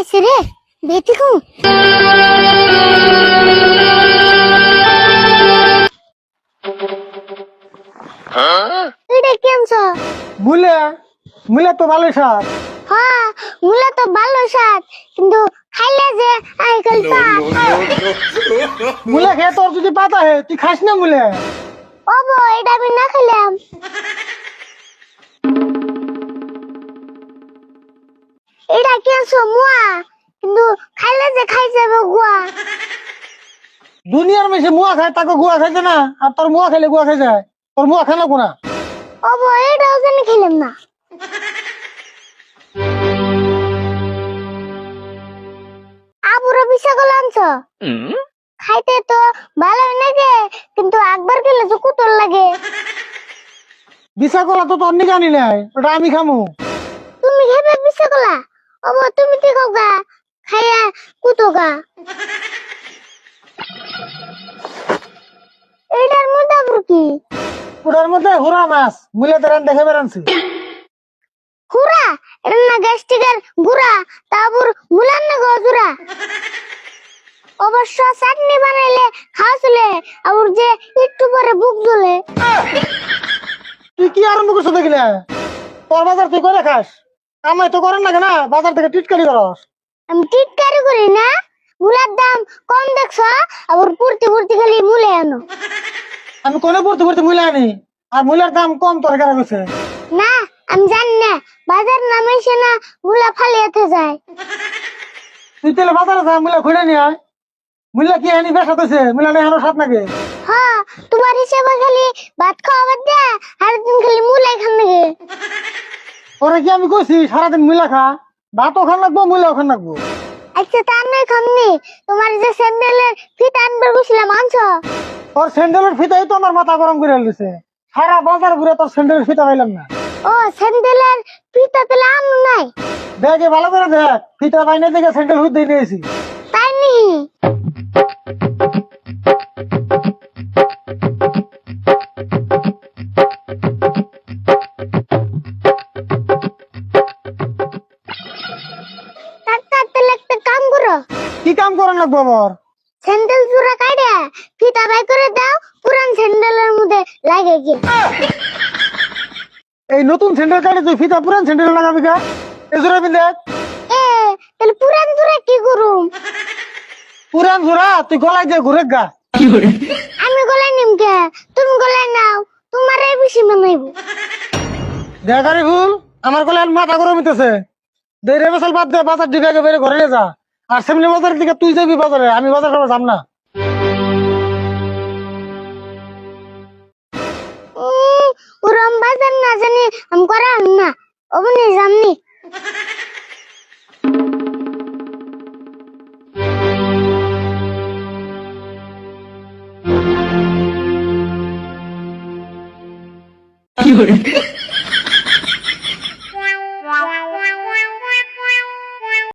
আইছে রে বেতিকু এটা কেমছ মুলা মুলা তো ভালো স্বাদ। হ্যাঁ মুলা তো ভালো স্বাদ কিন্তু খাইলে যে আইকাল পা মুলা খেয়ে তোর যদি পাতা হে তুই খাস না মুলা। ওবো এটা আমি না খেলাম এটা কেমছ মুয়া কিন্তু খাইলে যে খাই যাবে গুয়া দুনিয়ার মেশে মুয়া খায় তাকে গুয়া খাইছে না, আর তোর মুয়া খেলে গুয়া খাই যায়। তোর মুয়া খেলো কোনা। ওবো এটাও জানি খেলাম না আবুরা বিশা গলামছ খাইতে তো ভালোই লাগে কিন্তু একবার খেলে যে কুতর লাগে বিচা করা তো তোর নিকানি নাই, ওটা আমি খামু। তুমি খেবে বিশা গলা ওবো তুমি ঠিক গা খাইয়া কুতো গা এটার মধ্যে আবার কি ওটার মধ্যে হুরা মাছ মুলা তেরান দেখে বেড়ানছি। হুরা এটা না গ্যাস্ট্রিকের গুড়া তারপর মুলান না গজুরা অবশ্য চাটনি বানাইলে খাওয়া চলে আবার যে একটু পরে বুক জ্বলে তুই কি আরম্ভ করছো দেখিলে? তোর বাজার তুই করে খাস, আমায় তো করেন না কেন, বাজার থেকে টিটকারি করস। আমি টিটকারি করি না মুলার দাম কম দেখছো আবার পড়তে পড়তে খালি মুলে আনো আমি কোনে পড়তে পড়তে মুলা আনি, আর মুলার দাম কম তোর কেন গেছে? না আমি জানি না বাজার নামে সে না মুলা ফালিয়াতে যায় তুই তাহলে বাজারে যা মুলা খুঁড়ে নিয়ে আয়। মুলা কি আনি বেশ হতেছে, মুলা নেই আনো সাত নাকি? হ্যাঁ তোমার হিসেবে খালি ভাত খাওয়া বাদ দে আর দিন খালি মুলাই খান নাকি ওরা কি আমি কইছি সারাদিন মুলা খা? ভাতও খান লাগবো মুলাও খান লাগবো। আচ্ছা তার নয় খামনি তোমার যে স্যান্ডেলের ফিট আনবে বুঝলাম আনছো তোর স্যান্ডেলের ফিতাই তো আমার মাথা গরম করে দিছে। সারা বাজার ঘুরে তোর স্যান্ডেলের ফিতা পাইলাম না। ও স্যান্ডেলের ফিতা তেলে আনো নাই দেখে ভালো করে দেখ, ফিতা বাইনে দেখে স্যান্ডেল হুদ দিয়ে নিয়েছি। তাই নি ডাক্তার তেলে একটা কাম করো কি কাম করেন লাগবো আবার? স্যান্ডেল জোড়া কাটে ফিতা বাই করে দাও পুরান স্যান্ডেলের মধ্যে লাগে গিয়ে এই নতুন স্যান্ডেল কাটে তুই ফিতা পুরান স্যান্ডেল লাগাবি গা? এজোরা বিন্দে এ তাহলে পুরান জোড়া কি করুম পুরান জোড়া তুই গলায় দিয়ে ঘুরে গা। আমি গলায় নিমকে তুমি গলায় নাও তোমার এই বেশি মানাইবো দেখারি ভুল আমার গলায় মাথা গরম হইতেছে। দেড়ে বছর বাদ দে, বাজার দিকে আগে বেড়ে ঘরে নিয়ে যা। আর সেমনি বাজারের দিকে তুই যাবি বাজারে, আমি বাজার করবো যাম না। ওরম বাজার না জানি আমি করাম না অবনি জামনি কি